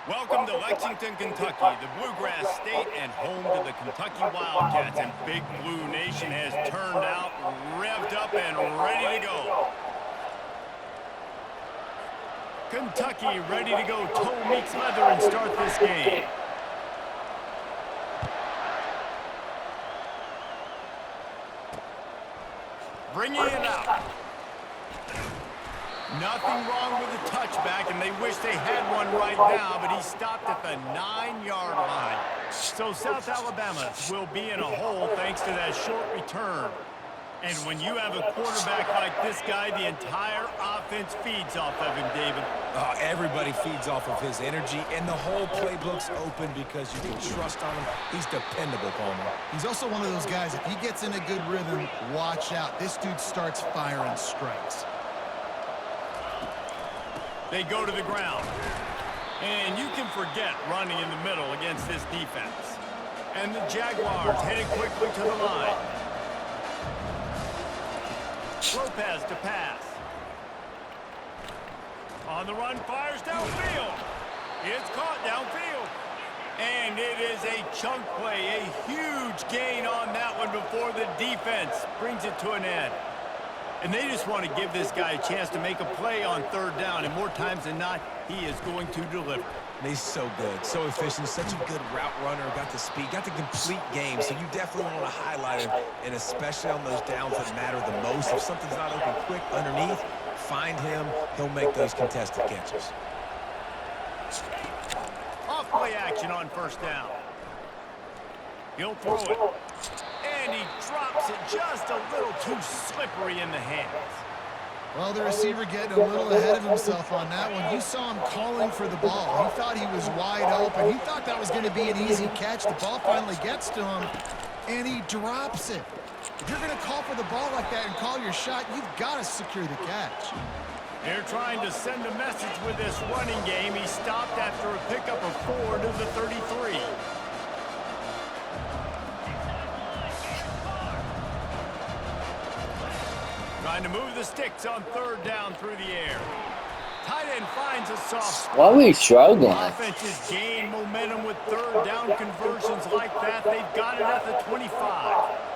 Welcome to Lexington, Kentucky, the Bluegrass State and home to the Kentucky Wildcats. And Big Blue Nation has turned out, revved up, and ready to go. Kentucky ready to go toe meets leather and start this game. Bringing it out. Nothing wrong with the touchback, and they wish they had one right now, but he stopped at the 9-yard line. So South Alabama will be in a hole thanks to that short return. And when you have a quarterback like this guy, the entire offense feeds off of him, David. Everybody feeds off of his energy, and the whole playbook's open because you can trust on him. He's dependable, Palmer. He's also one of those guys, if he gets in a good rhythm, watch out. This dude starts firing strikes. They go to the ground. And you can forget running in the middle against this defense. And the Jaguars headed quickly to the line. Lopez to pass. On the run, fires downfield. It's caught downfield. And it is a chunk play, a huge gain on that one before the defense brings it to an end. And they just want to give this guy a chance to make a play on third down. And more times than not, he is going to deliver. He's so good, so efficient, such a good route runner, got the speed, got the complete game. So you definitely want to highlight him, and especially on those downs that matter the most. If something's not open quick underneath, find him. He'll make those contested catches. Off play action on first down. He'll throw it. And he drops it just a little too slippery in the hands. Well, the receiver getting a little ahead of himself on that one. You saw him calling for the ball. He thought he was wide open. He thought that was going to be an easy catch. The ball finally gets to him, and he drops it. If you're going to call for the ball like that and call your shot, you've got to secure the catch. They're trying to send a message with this running game. He stopped after a pickup of 4 to the 33. Trying to move the sticks on third down through the air. Tight end finds a soft spot. Why are we struggling? Offenses gain momentum with third down conversions like that. They've got it at the 25.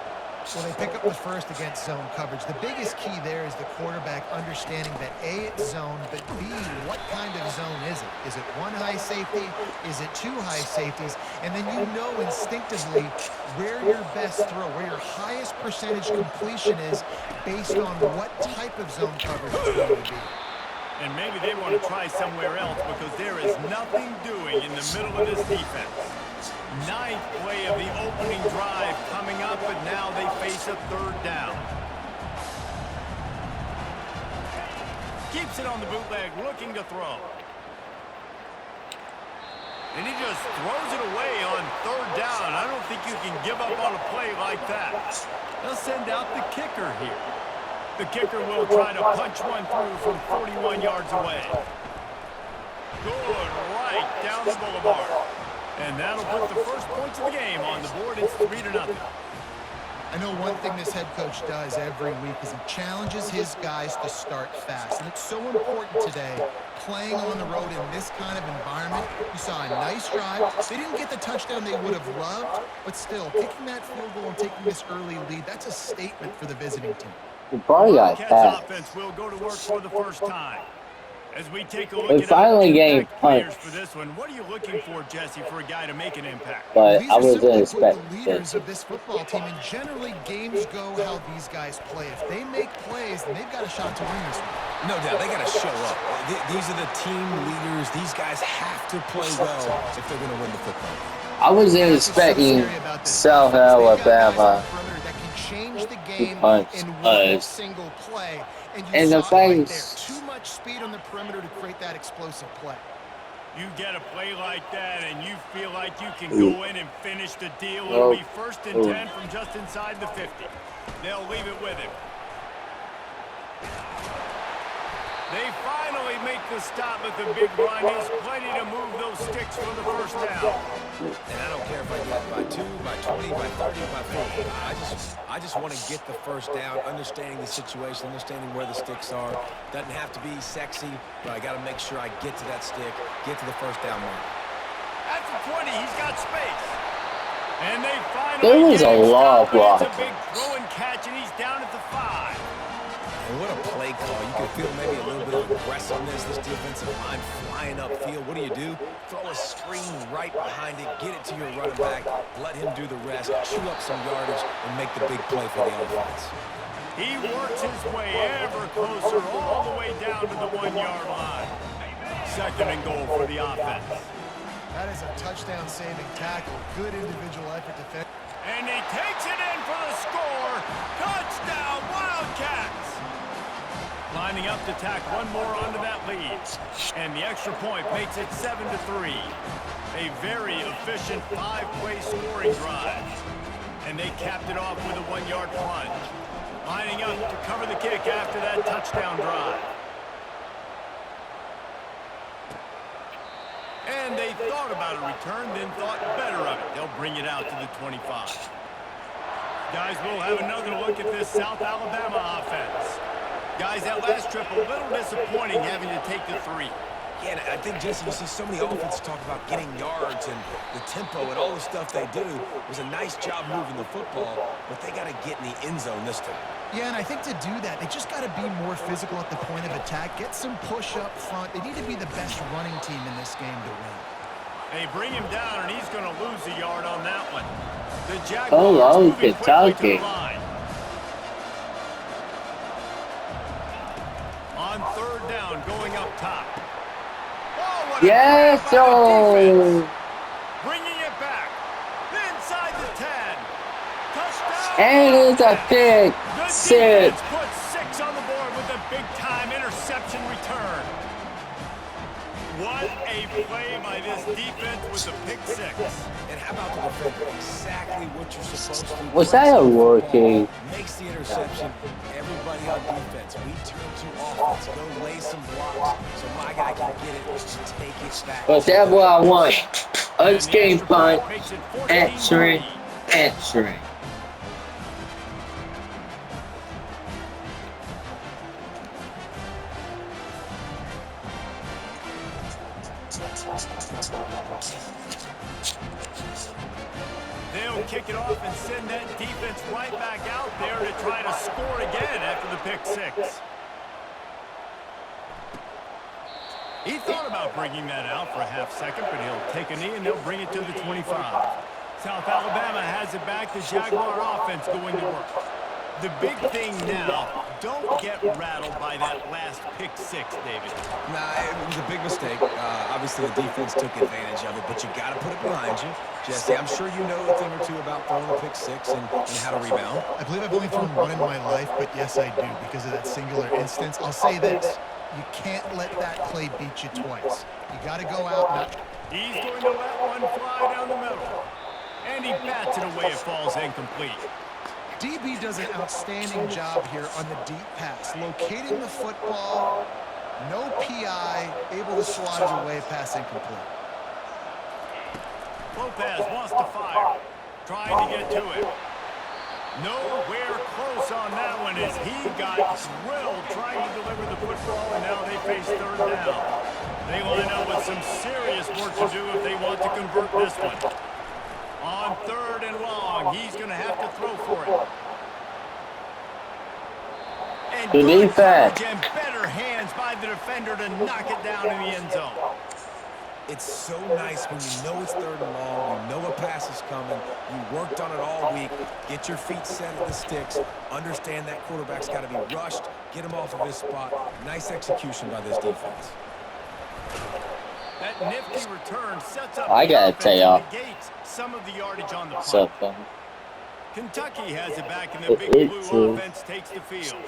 Well, they pick up the first against zone coverage. The biggest key there is the quarterback understanding that A, it's zone, but B, what kind of zone is it? Is it one high safety? Is it two high safeties? And then you know instinctively where your best throw, where your highest percentage completion is based on what type of zone coverage it's going to be. And maybe they want to try somewhere else because there is nothing doing in the middle of this defense. 9th play of the opening drive coming up, but now they face a third down. Keeps it on the bootleg, looking to throw. And he just throws it away on third down. I don't think you can give up on a play like that. They'll send out the kicker here. The kicker will try to punch one through from 41 yards away. Good right down the boulevard. And that'll put the first points of the game on the board. It's 3-0. I know one thing this head coach does every week is he challenges his guys to start fast. And it's so important today, playing on the road in this kind of environment. You saw a nice drive. They didn't get the touchdown they would have loved, but still, kicking that field goal and taking this early lead, that's a statement for the visiting team. We probably got Wildcats offense will go to work for the first time. As we take a look at finally getting players punched. for this one, what are you looking for, Jesse, for a guy to make an impact? But These I are wasn't simply put expecting the leaders it. of this football team, and generally games go how these guys play. If they make plays, then they've got a shot to win this one. No doubt, they got to show up. These are the team leaders. These guys have to play well if they're going to win the football. I wasn't expecting South Alabama Change the game punch in one us. single play, and you And the saw it right there. face. Too much speed on the perimeter to create that explosive play. You get a play like that, and you feel like you can go in and finish the deal. It'll be 1st and 10 from just inside the 50. They'll leave it with him. They finally make the stop, but the big run is plenty to move those sticks for the first down. And I don't care if I get it by 2, by 20, by 30, by 40. I just want to get the first down, understanding the situation, understanding where the sticks are. Doesn't have to be sexy, but I got to make sure I get to that stick, get to the first down mark. the 20. He's got space. And they There finally was get a him lot of stopped, but it's a blocking. big throw and catch, and he's down at the 5. And what a play call. You can feel maybe a little bit of aggressiveness. This defensive line flying upfield. What do? Throw a screen right behind it. Get it to your running back. Let him do the rest. Chew up some yardage and make the big play for the offense. He works his way ever closer all the way down to the 1-yard line. 2nd and goal for the offense. That is a touchdown-saving tackle. Good individual effort defense. And he takes it in for the score. Touchdown, Wildcats. Lining up to tack one more onto that lead. And the extra point makes it 7-3. A very efficient 5-play scoring drive. And they capped it off with a 1-yard plunge. Lining up to cover the kick after that touchdown drive. And they thought about a return, then thought better of it. They'll bring it out to the 25. Guys, we'll have another look at this South Alabama offense. Guys, that last trip, a little disappointing having to take the 3. Yeah, and I think, Jesse, you see so many offenses talk about getting yards and the tempo and all the stuff they do. It was a nice job moving the football, but they got to get in the end zone this time. Yeah, and I think to do that, they just got to be more physical at the point of attack. Get some push up front. They need to be the best running team in this game to win. They bring him down, and he's going to lose a yard on that one. The Jaguars Hello, moving quickly to the line. On 3rd down, going up top. Oh, what Yes, a grab by the defense. sir. Bringing it back. Inside the 10. Touchdown. And it's a pick The six. defense puts 6 on the board with a big-time interception return. What a play by this defense with the pick 6. And how about the defender? Exactly what you're supposed to do. Was that a rookie? Makes the interception. Everybody on defense. We turn to offense. Go lay some blocks so my guy can get it and take it back. But that's what I want. And the Unscathed extra punt. point makes it Answering. 14-3. Answering. They'll kick it off and send that defense right back out there to try to score again after the pick 6. He thought about bringing that out for a half second, but he'll take a knee and they'll bring it to the 25. South Alabama has it back. The Jaguar offense going to work. The big thing now, don't get rattled by that last pick 6, David. Nah, it was a big mistake. Obviously, the defense took advantage of it, but you got to put it behind you. Jesse, I'm sure you know a thing or two about throwing a pick 6 and how to rebound. I believe I've only thrown one in my life, but yes, I do because of that singular instance. I'll say this. You can't let that play beat you twice. You got to go out. He's going to let one fly down the middle. And he bats it away. It falls incomplete. DB does an outstanding job here on the deep pass. Locating the football, no PI, able to swat it away, pass incomplete. Lopez wants to fire. Trying to get to it. Nowhere close on that one as he got drilled trying to deliver the football, and now they face 3rd down. They line up with some serious work to do if they want to convert this one. On 3rd and long, he's going to have to throw for it. And good coverage and better hands by the defender to knock it down in the end zone. It's so nice when you know it's 3rd and long, you know a pass is coming, you worked on it all week, get your feet set at the sticks, understand that quarterback's got to be rushed, get him off of his spot. Nice execution by this defense. That nifty return sets up I gotta tell y'all negates some of the yardage on the punt. something. Kentucky has it back, and the big blue offense takes the field.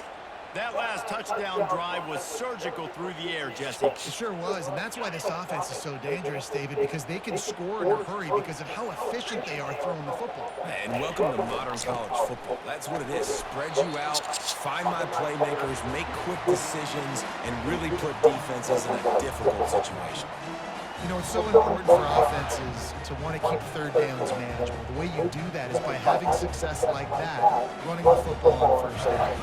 That last touchdown drive was surgical through the air, Jesse. It sure was, and that's why this offense is so dangerous, David, because they can score in a hurry because of how efficient they are throwing the football. And welcome to modern college football. That's what it is. Spread you out, find my playmakers, make quick decisions, and really put defenses in a difficult situation. You know, it's so important for offenses to want to keep 3rd downs manageable. The way you do that is by having success like that, running the football on 1st down.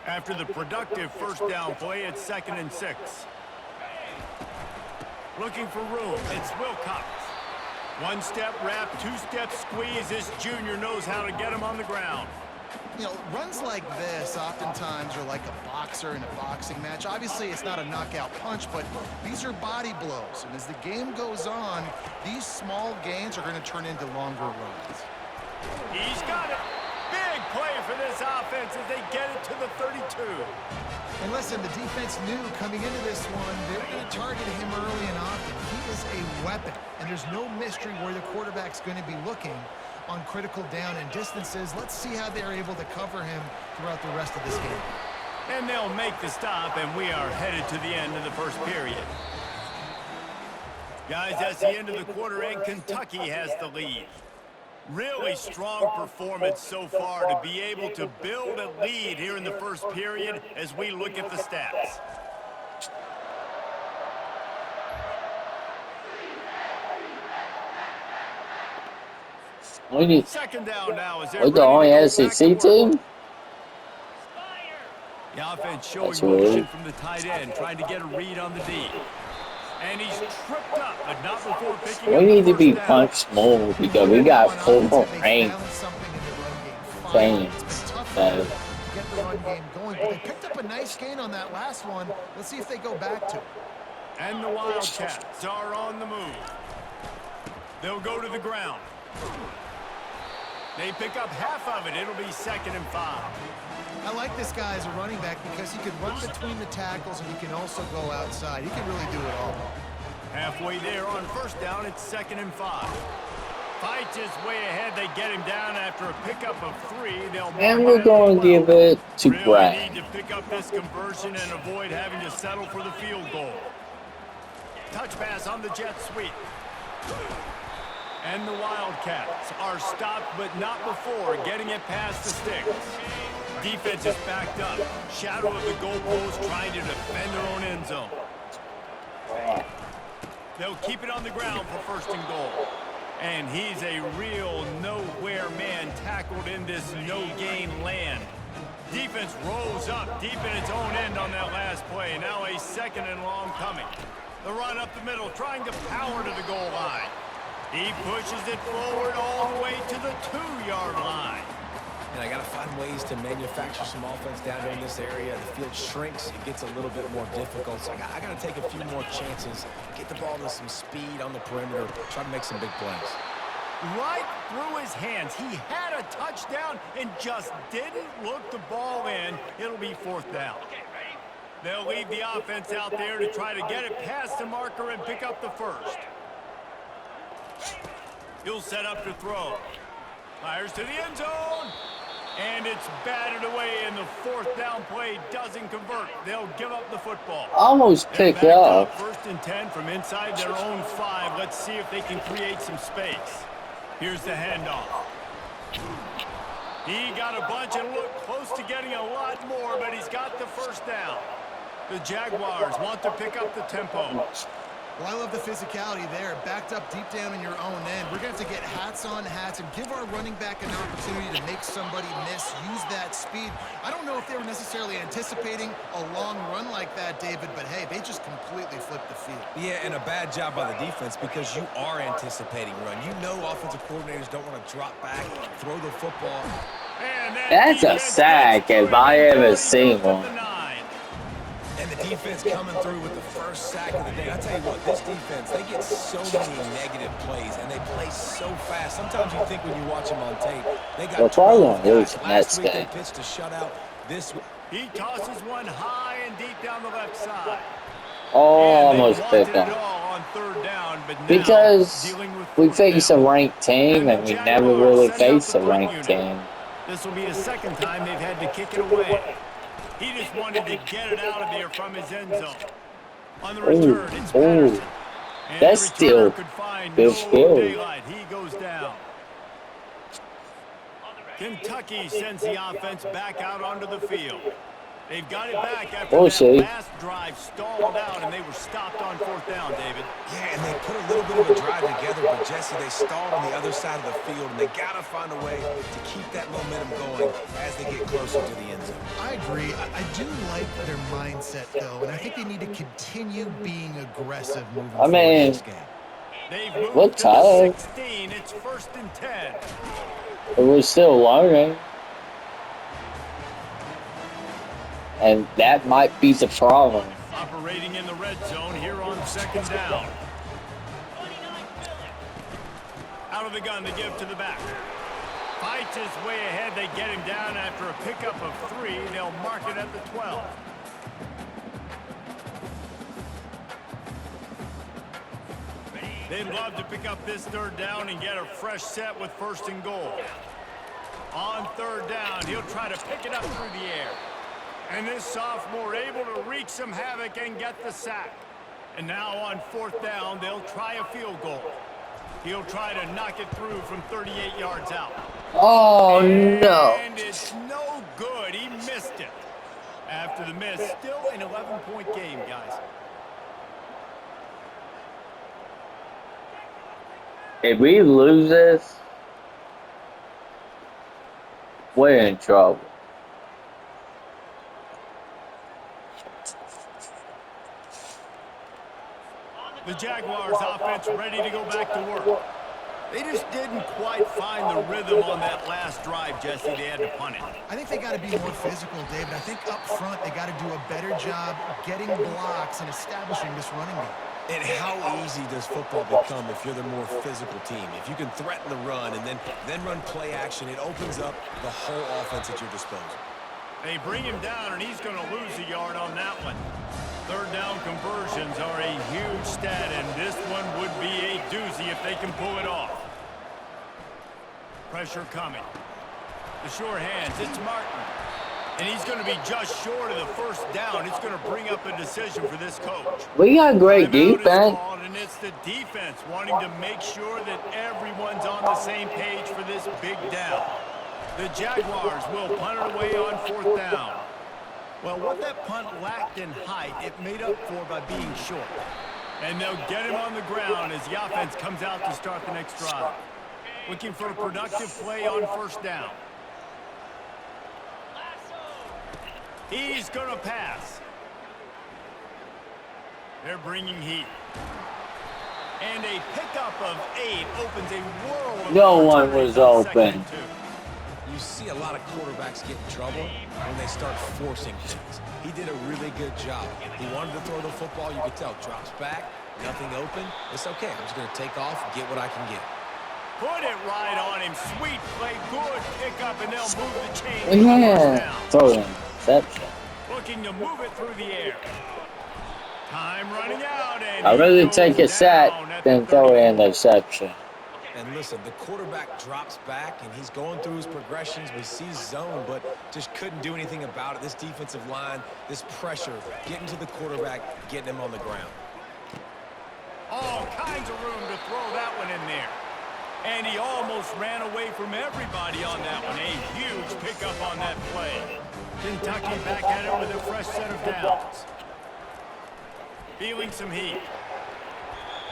After the productive 1st down play, it's 2nd and 6. Looking for room. It's Wilcox. One-step wrap, two-step squeeze. This junior knows how to get him on the ground. You know, runs like this oftentimes are like a boxer in a boxing match. Obviously, it's not a knockout punch, but these are body blows. And as the game goes on, these small gains are going to turn into longer runs. He's got it. Big play for this offense as they get it to the 32. And listen, the defense knew coming into this one, they were going to target him early and often. He is a weapon, and there's no mystery where the quarterback's going to be looking on critical down and distances. Let's see how they're able to cover him throughout the rest of this game. And they'll make the stop, and we are headed to the end of the first period. Guys, that's the end of the quarter, and Kentucky has the lead. Really strong performance so far to be able to build a lead here in the first period as we look at the stats. Second down now as they're we the only SEC team? The offense showing motion from the tight end, trying to get a read on the D. And he's tripped up, but not before picking up We need to be down. punched more because we got full range games. Get the run game going, but they picked up a nice gain on that last one. Let's see if they go back to it. And the Wildcats are on the move. They'll go to the ground. They pick up half of it. It'll be 2nd and 5. I like this guy as a running back because he can run between the tackles and he can also go outside. He can really do it all. Halfway there on first down, it's 2nd and 5. Fight is way ahead. They get him down after a pickup of 3. And we're going to give it to really Brad. need to pick up this conversion and avoid having to settle for the field goal. Touch pass on the jet sweep. And the Wildcats are stopped, but not before getting it past the sticks. Defense is backed up. Shadow of the goalpost trying to defend their own end zone. They'll keep it on the ground for 1st and goal. And he's a real nowhere man tackled in this no-gain land. Defense rolls up deep in its own end on that last play. Now a 2nd and long coming. The run up the middle, trying to power to the goal line. He pushes it forward all the way to the 2-yard line. And I got to find ways to manufacture some offense down here in this area. The field shrinks. It gets a little bit more difficult. So I got to take a few more chances, get the ball to some speed on the perimeter, try to make some big plays. Right through his hands. He had a touchdown and just didn't look the ball in. It'll be 4th down. They'll leave the offense out there to try to get it past the marker and pick up the 1st. He'll set up to throw. Fires to the end zone. And it's batted away, and the 4th down play doesn't convert. They'll give up the football. Almost picked up. 1st and 10 from inside their own 5. Let's see if they can create some space. Here's the handoff. He got a bunch and looked close to getting a lot more, but he's got the 1st down. The Jaguars want to pick up the tempo. Well, I love the physicality there. Backed up deep down in your own end. We're going to have to get hats on hats and give our running back an opportunity to make somebody miss, use that speed. I don't know if they were necessarily anticipating a long run like that, David, but hey, they just completely flipped the field. Yeah, and a bad job by the defense because you are anticipating run. You know offensive coordinators don't want to drop back, throw the football. That's a sack if I ever seen one. And the defense coming through with the 1st sack of the day. I tell you what, this defense, they get so many negative plays, and they play so fast. Sometimes you think when you watch them on tape, they got 12 guys. Last week they pitched a shutout. This week, he tosses one high and deep down the left side. Oh, almost picked up. On 3rd down, but because we face a ranked team, and we never really face a ranked team. This will be the 2nd time they've had to kick it away. He just wanted to get it out of there from his end zone. On the return, it's Patterson. That's still good skill. He goes down. Kentucky sends the offense back out onto the field. They've got it back after We'll that see. last drive stalled out, and they were stopped on 4th down, David. Yeah, and they put a little bit of a drive together, but Jesse, they stalled on the other side of the field, and they got to find a way to keep that momentum going as they get closer to the end zone. I agree. I do like their mindset, though, and I think they need to continue being aggressive moving forward in this game. They've moved What to time? the 16. It's 1st and 10. It was still learning. And that might be the problem. Operating in the red zone here on 2nd down. Out of the gun, they give to the back. Fights his way ahead. They get him down after a pickup of 3. They'll mark it at the 12. They'd love to pick up this 3rd down and get a fresh set with 1st and goal. On 3rd down, he'll try to pick it up through the air. And this sophomore able to wreak some havoc and get the sack. And now on 4th down, they'll try a field goal. He'll try to knock it through from 38 yards out. Oh, no. And it's no good. He missed it. After the miss, still an 11-point game, guys. If we lose this, we're in trouble. The Jaguars offense ready to go back to work. They just didn't quite find the rhythm on that last drive, Jesse. They had to punt it. I think they got to be more physical, David. I think up front they got to do a better job getting blocks and establishing this running game. And how easy does football become if you're the more physical team? If you can threaten the run and then run play action, it opens up the whole offense at your disposal. They bring him down, and he's going to lose a yard on that one. 3rd down conversions are a huge stat, and this one would be a doozy if they can pull it off. Pressure coming. The sure hands, it's Martin. And he's going to be just short of the 1st down. It's going to bring up a decision for this coach. We got great defense. And it's the defense wanting to make sure that everyone's on the same page for this big down. The Jaguars will punt it away on 4th down. Well, what that punt lacked in height, it made up for by being short. And they'll get him on the ground as the offense comes out to start the next drive. Looking for a productive play on 1st down. He's going to pass. They're bringing heat. And a pickup of 8 opens a world of No one was open. You see a lot of quarterbacks get in trouble when they start forcing things. He did a really good job. He wanted to throw the football. You could tell. Drops back. Nothing open. It's okay. I'm just going to take off and get what I can get. Put it right on him. Sweet play. Good pickup, and they'll move the chain. Yeah. Throw an interception. Looking to move it through the air. Time running out. And I'd rather take a sack than throw an interception. And listen, the quarterback drops back, and he's going through his progressions. We see zone, but just couldn't do anything about it. This defensive line, this pressure, getting to the quarterback, getting him on the ground. All kinds of room to throw that one in there. And he almost ran away from everybody on that one. A huge pickup on that play. Kentucky back at it with a fresh set of downs. Feeling some heat.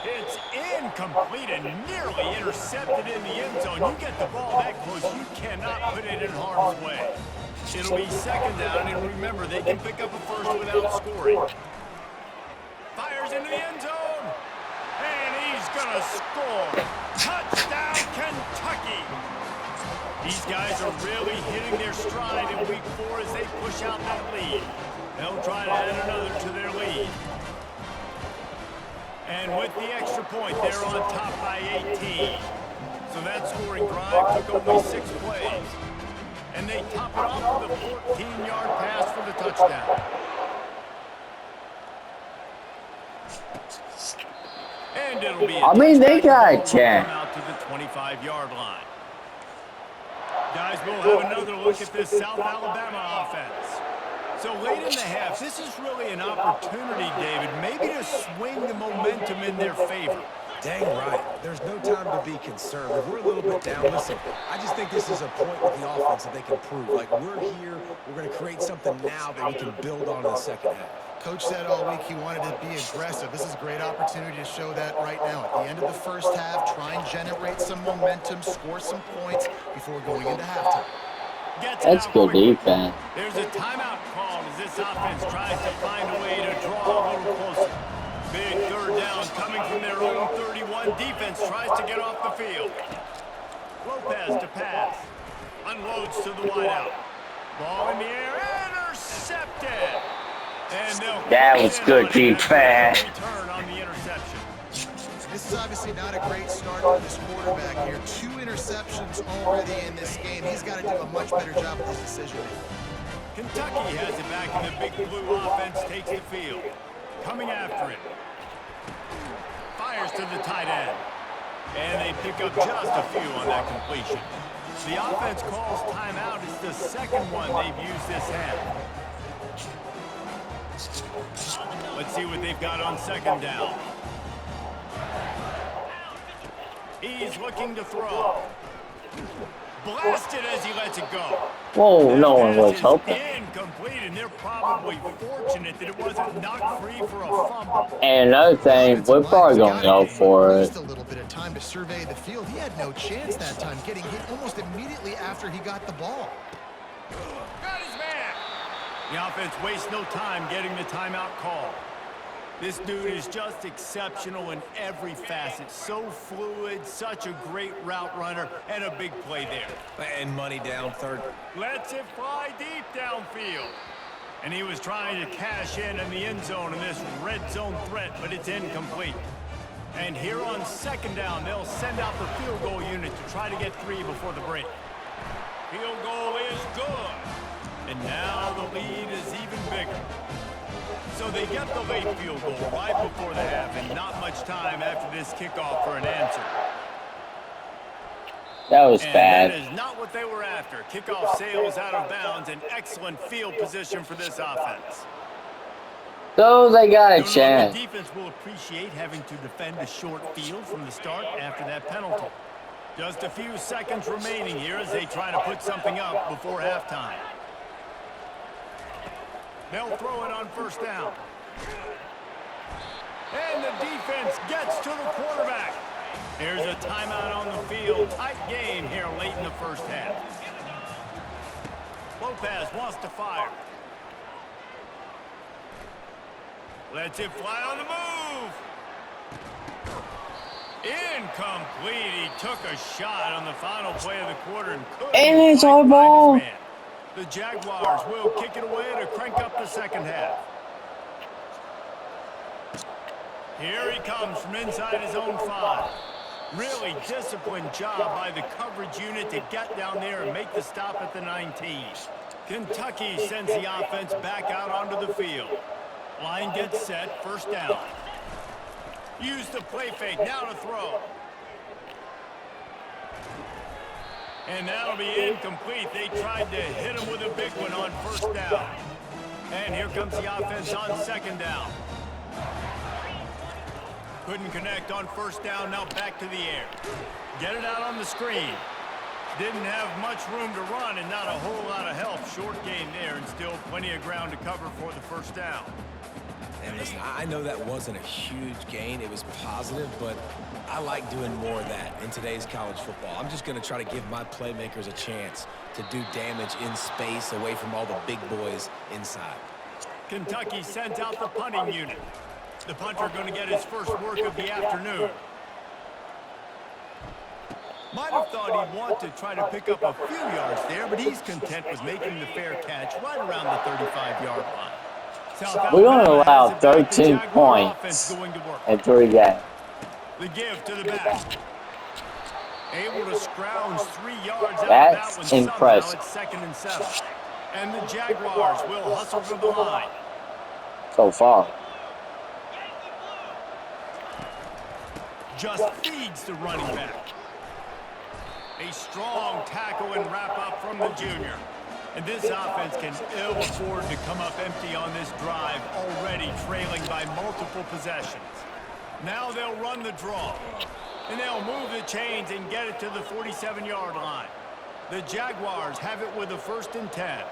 It's incomplete and nearly intercepted in the end zone. You get the ball that close, you cannot put it in harm's way. It'll be 2nd down, and remember, they can pick up a 1st without scoring. Fires into the end zone, and he's going to score. Touchdown, Kentucky! These guys are really hitting their stride in week 4 as they push out that lead. They'll try to add another to their lead. And with the extra point, they're on top by 18. So that scoring drive took only 6 plays. And they top it off with a 14-yard pass for the touchdown. And it'll be they got a chance. Out to the 25-yard line. Guys, we'll have another look at this South Alabama offense. So late in the half, this is really an opportunity, David, maybe to swing the momentum in their favor. Dang right. There's no time to be concerned. If we're a little bit down, listen, I just think this is a point with the offense that they can prove. Like, we're here, we're going to create something now that we can build on in the second half. Coach said all week he wanted to be aggressive. This is a great opportunity to show that right now. At the end of the first half, try and generate some momentum, score some points before going into halftime. That's good defense. There's a timeout called as this offense tries to find a way to draw a little closer. Big third down coming from their own 31. Defense tries to get off the field. Lopez to pass. Unloads to the wideout. Ball in the air. Intercepted. And that was good defense. Return on the interception. This is obviously not a great start for this quarterback here. 2 interceptions already in this game. He's got to do a much better job with his decision-making. Kentucky has it back, and the big blue offense takes the field. Coming after it. Fires to the tight end. And they pick up just a few on that completion. The offense calls timeout. It's the second one they've used this half. Let's see what they've got on second down. He's looking to throw. Blasted as he lets it go. Whoa, no one was hoping. Incomplete, and they're probably fortunate that it wasn't knocked free for a fumble. And another thing, we're probably going to go for it. Just a little bit of time to survey the field. He had no chance that time, getting hit almost immediately after he got the ball. Got his man. The offense wastes no time getting the timeout call. This dude is just exceptional in every facet. So fluid, such a great route runner, and a big play there. And money down third. Lets it fly deep downfield. And he was trying to cash in the end zone in this red zone threat, but it's incomplete. And here on second down, they'll send out the field goal unit to try to get 3 before the break. Field goal is good. And now the lead is even bigger. So they get the late field goal right before the half, and not much time after this kickoff for an answer. That was bad. That is not what they were after. Kickoff sails out of bounds, an excellent field position for this offense. So they got a chance. The defense will appreciate having to defend a short field from the start after that penalty. Just a few seconds remaining here as they try to put something up before halftime. They'll throw it on first down. And the defense gets to the quarterback. There's a timeout on the field. Tight game here late in the first half. Lopez wants to fire. Lets it fly on the move. Incomplete. He took a shot on the final play of the quarter and couldn't. And it's our ball. The Jaguars will kick it away to crank up the second half. Here he comes from inside his own 5. Really disciplined job by the coverage unit to get down there and make the stop at the 19. Kentucky sends the offense back out onto the field. Line gets set, first down. Use the play fake, now to throw. And that'll be incomplete. They tried to hit him with a big one on first down. And here comes the offense on second down. Couldn't connect on first down, now back to the air. Get it out on the screen. Didn't have much room to run and not a whole lot of help. Short gain there and still plenty of ground to cover for the first down. And listen, I know that wasn't a huge gain. It was positive, but I like doing more of that in today's college football. I'm just going to try to give my playmakers a chance to do damage in space away from all the big boys inside. Kentucky sends out the punting unit. The punter going to get his first work of the afternoon. Might have thought he'd want to try to pick up a few yards there, but he's content with making the fair catch right around the 35-yard line. We only allowed 13 points in 3 games. The give to the back. Able to scrounge 3 yards out That's of that one. impressive. It's 2nd and 7. And the Jaguars will hustle to the line. So far. Just feeds the running back. A strong tackle and wrap up from the junior. And this offense can ill afford to come up empty on this drive, already trailing by multiple possessions. Now they'll run the draw. And they'll move the chains and get it to the 47-yard line. The Jaguars have it with a 1st and 10.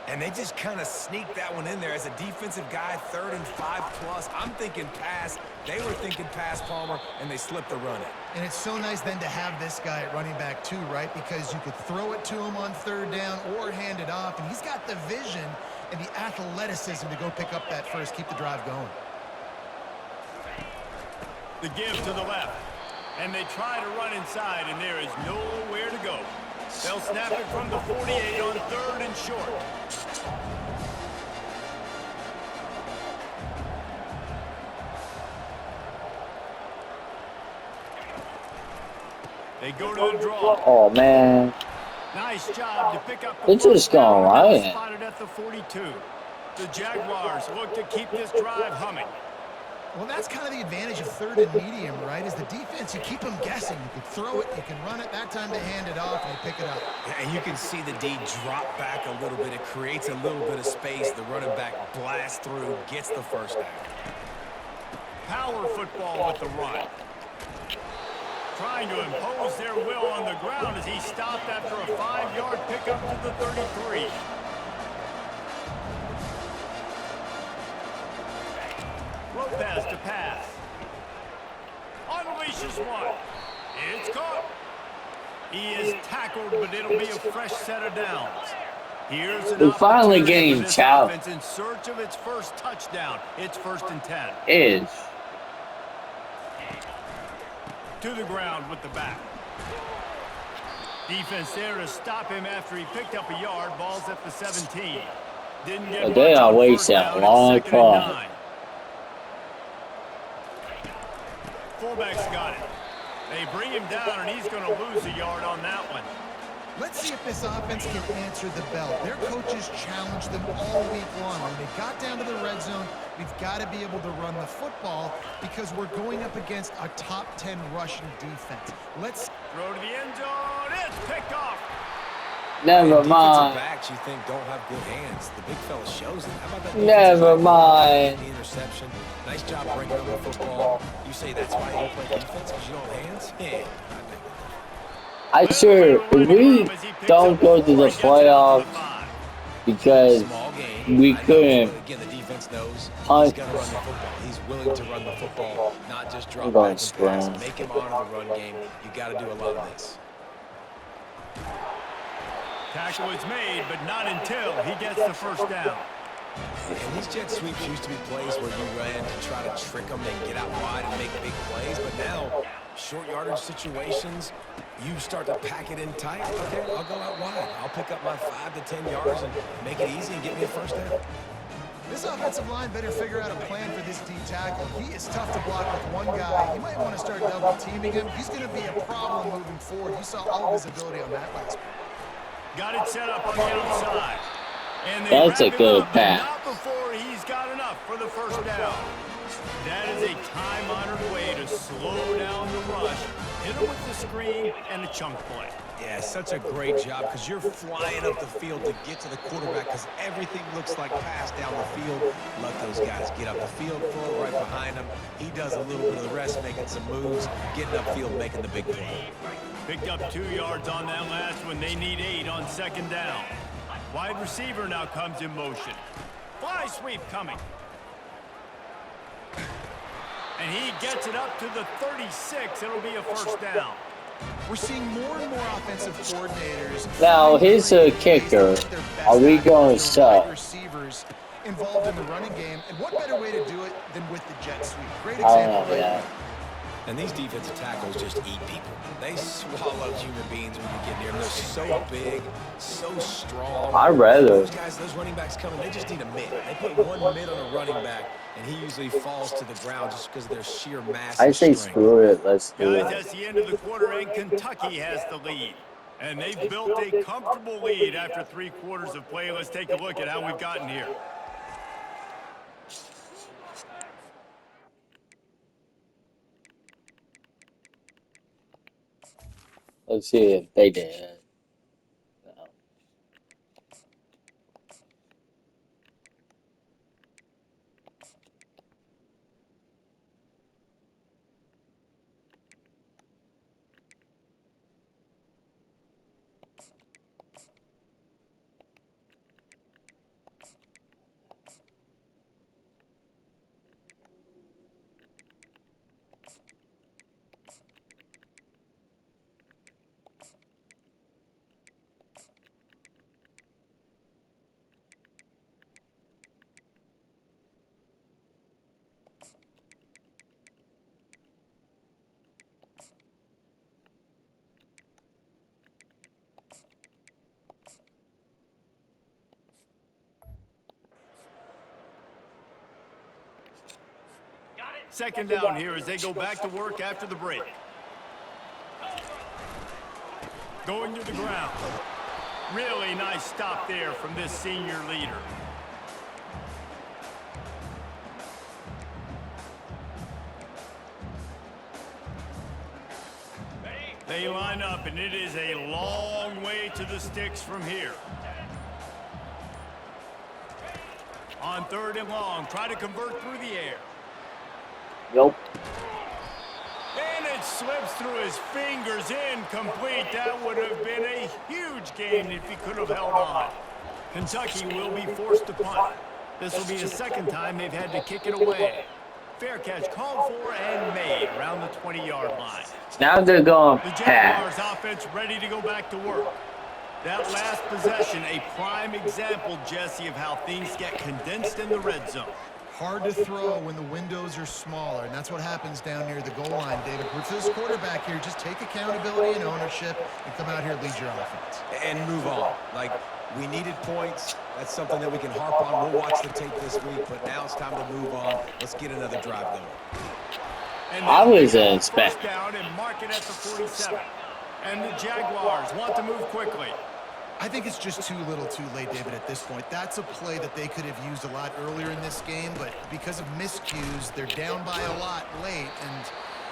And they just kind of sneaked that one in there as a defensive guy, 3rd and 5+. I'm thinking pass. They were thinking pass, Palmer, and they slipped the run in. And it's so nice then to have this guy at running back too, right? Because you could throw it to him on 3rd down or hand it off. And he's got the vision and the athleticism to go pick up that first, keep the drive going. The give to the left. And they try to run inside, and there is nowhere to go. They'll snap it from the 48 on 3rd and short. They go to the draw. Oh, man. Nice job to pick up the It's just going right. Spotted at the 42. The Jaguars look to keep this drive humming. Well, that's kind of the advantage of 3rd and medium, right? Is the defense, you keep them guessing. You can throw it, you can run it. That time they hand it off and they pick it up. And you can see the D drop back a little bit. It creates a little bit of space. The running back blasts through, gets the 1st down. Power football with the run. Trying to impose their will on the ground as he stopped after a 5-yard pickup to the 33. Lopez to pass. Unleashes one. It's caught. He is tackled, but it'll be a fresh set of downs. Here's an We're finally opportunity getting for this chopped. offense in search of its first touchdown. It's 1st and 10. Is. To the ground with the back. Defense there to stop him after he picked up a yard. Ball's at the 17. Didn't get But they much are on wasting 1st a down. It's long 2nd and time. 9. Fullback's got it. They bring him down, and he's going to lose a yard on that one. Let's see if this offense can answer the bell. Their coaches challenged them all week long. When they got down to the red zone, we've got to be able to run the football because we're going up against a top 10 rushing defense. Let's Throw to the end zone. It's picked off. Never Defensive mind. backs you think don't have good hands. The big fella shows it. How about that? Never defensive back? mind. The interception. Nice job bringing on the football. You say that's why you don't play defense because you don't have hands? Yeah. I sure, if we don't go to the playoffs because Small game. we I know, couldn't but again, the defense knows punt. he's going to run the football. He's willing to run the football, not just drop I'm going back and pass. strong. Make him honor the run game. You got to do a lot of this. Tackle is made, but not until he gets the 1st down. And these jet sweeps used to be plays where you ran to try to trick them and get out wide and make big plays. But now, short yardage situations, you start to pack it in tight. Okay, I'll go out wide. I'll pick up my 5 to 10 yards and make it easy and get me a 1st down. This offensive line better figure out a plan for this D tackle. He is tough to block with one guy. You might want to start double teaming him. He's going to be a problem moving forward. You saw all of his ability on that last play. Got it set up on the outside. And they That's a wrap him good up, but pass. not before he's got enough for the 1st down. That is a time-honored way to slow down the rush. Hit him with the screen and the chunk play. Yeah, such a great job because you're flying up the field to get to the quarterback because everything looks like pass down the field. Let those guys get up the field, throw it right behind him. He does a little bit of the rest, making some moves, getting upfield, making the big play. Picked up 2 yards on that last one. They need 8 on 2nd down. Wide receiver now comes in motion. Fly sweep coming. And he gets it up to the 36. It'll be a 1st down. We're seeing more and more offensive coordinators. Now, here's a kicker. Are we going to suck? Receivers involved in the running game, and what better way to do it than with the jet sweep? Great I don't example, know right? that. And these defensive tackles just eat people. They swallow human beings when you get near them. They're so big, so strong. I'd rather. Those guys, those running backs coming, they just need a mid. They put one mid on a running back, and he usually falls to the ground just because of their sheer mass I and say strength. screw it. Let's do Guys, it. that's the end of the quarter, and Kentucky has the lead. And they've built a comfortable lead after 3 quarters of play. Let's take a look at how we've gotten here. Let's see if they did. No. Second down here as they go back to work after the break. Going to the ground. Really nice stop there from this senior leader. They line up, and it is a long way to the sticks from here. On 3rd and long, try to convert through the air. Nope. And it slips through his fingers, incomplete. That would have been a huge gain if he could have held on. Kentucky will be forced to punt. This will be the second time they've had to kick it away. Fair catch called for and made around the 20-yard line. Now they're going The pass. Jaguars offense ready to go back to work. That last possession, a prime example, Jesse, of how things get condensed in the red zone. Hard to throw when the windows are smaller, and that's what happens down near the goal line, David. For this quarterback here, just take accountability and ownership and come out here and lead your offense. And move on. Like, we needed points. That's something that we can harp on. We'll watch the tape this week, but now it's time to move on. Let's get another drive going. And I was first expecting. down and mark it at the 47. And the Jaguars want to move quickly. I think it's just too little too late, David, at this point. That's a play that they could have used a lot earlier in this game, but because of miscues, they're down by a lot late, and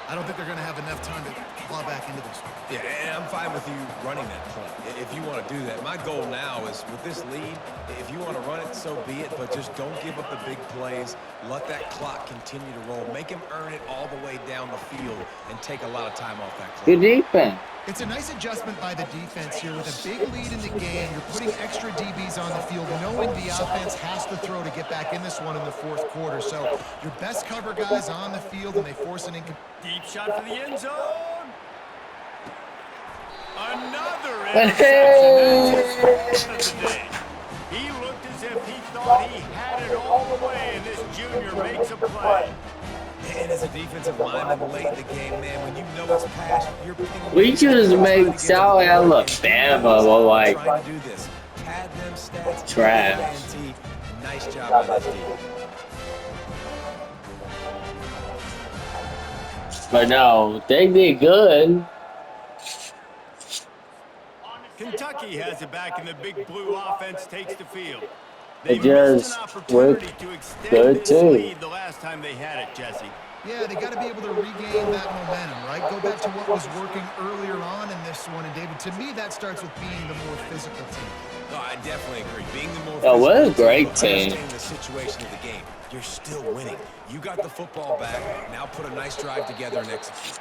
I don't think they're going to have enough time to claw back into this one. Yeah, and I'm fine with you running that play if you want to do that. My goal now is with this lead, if you want to run it, so be it, but just don't give up the big plays. Let that clock continue to roll. Make him earn it all the way down the field and take a lot of time off that clock. Good defense. It's a nice adjustment by the defense here. With a big lead in the game, you're putting extra DBs on the field, knowing the offense has to throw to get back in this one in the 4th quarter. So your best cover guys on the field, and they force an incomplete. Deep shot for the end zone. Another interception. That's his first of the day. He looked as if he thought he had it all the way, and this junior makes a play. And as a defensive lineman late in the game, man, when you know it's past, you're picking. We just made South Alabama look like trying to do this. Pad them stats. trash. Nice job by this team. But no, they did good. Kentucky has it back, and the big blue offense takes the field. They They missed just an opportunity looked to extend good, this too. lead the last time they had it, Jesse. Yeah, they got to be able to regain that momentum, right? Go back to what was working earlier on in this one. And, David, to me, that starts with being the more physical team. No, I definitely agree. Being the more Oh, what a physical great team, team. understanding the situation of the game, you're still winning. You got the football back. Now put a nice drive together and execute.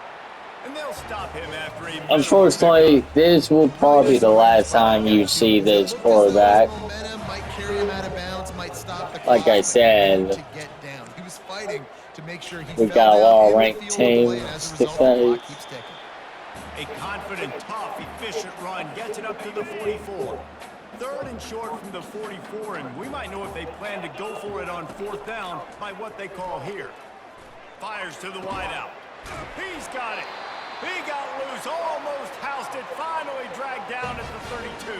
And they'll stop him after he... Unfortunately, this will probably be the last time you see this quarterback. Momentum might carry him out of bounds, might stop the Like clock, I but said, he needed to get down. He was fighting to make sure he we fell got a down lot of in the ranked field of play, and teams as a to result, the clock face. keeps ticking. A confident, tough, efficient run gets it up to the 44. 3rd and short from the 44, and we might know if they plan to go for it on 4th down by what they call here. Fires to the wideout. He's got it. He got loose, almost housed it, finally dragged down at the 32.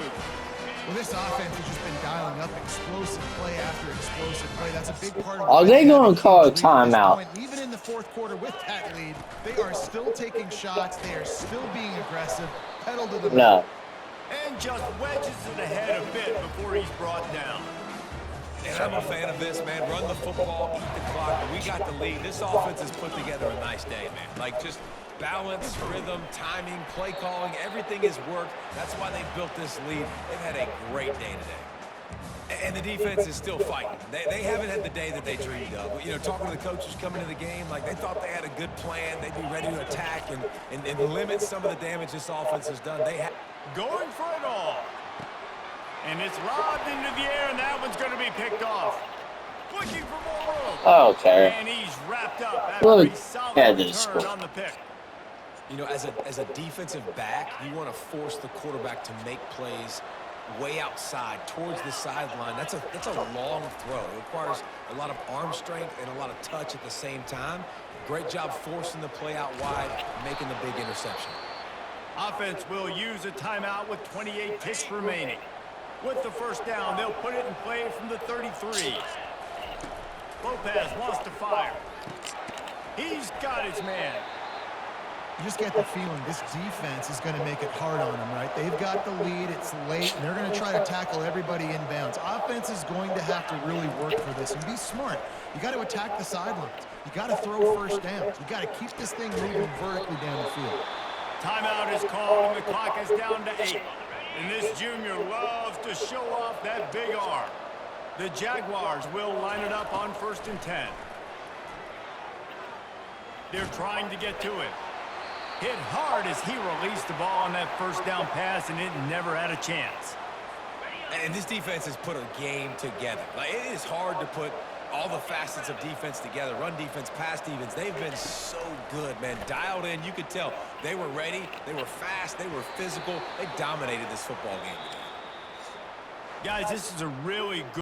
Well, this offense has just been dialing up explosive play after explosive play. That's a big part of Are why they have gonna a call a huge lead at this timeout? point. Even in the 4th quarter with that lead, they are still taking shots. They are still being aggressive. Pedal to the metal. No. And just wedges it ahead a bit before he's brought down. And I'm a fan of this, man. Run the football, eat the clock. We got the lead. This offense has put together a nice day, man. Like, just balance, rhythm, timing, play calling, everything has worked. That's why they built this lead. They've had a great day today. And the defense is still fighting. They haven't had the day that they dreamed of. You know, talking to the coaches coming into the game, like they thought they had a good plan. They'd be ready to attack and limit some of the damage this offense has done. Going for it all. And it's lobbed into the air, and that one's going to be picked off. Looking for more room. Okay. And he's wrapped up after Look a solid at this return score. on the pick. You know, as a defensive back, you want to force the quarterback to make plays way outside towards the sideline. That's a long throw. It requires a lot of arm strength and a lot of touch at the same time. Great job forcing the play out wide, making the big interception. Offense will use a timeout with 28 ticks remaining. With the first down, they'll put it in play from the 33. Lopez wants to fire. He's got his man. You just get the feeling this defense is going to make it hard on them, right? They've got the lead. It's late, and they're going to try to tackle everybody inbounds. Offense is going to have to really work for this and be smart. You got to attack the sidelines. You got to throw first downs. You got to keep this thing moving vertically down the field. Timeout is called, and the clock is down to 8. And this junior loves to show off that big arm. The Jaguars will line it up on 1st and 10. They're trying to get to it. Hit hard as he released the ball on that first down pass, and it never had a chance. And this defense has put a game together. Like, it is hard to put all the facets of defense together. Run defense, pass defense. They've been so good, man. Dialed in. You could tell they were ready. They were fast. They were physical. They dominated this football game today. Guys, this is a really good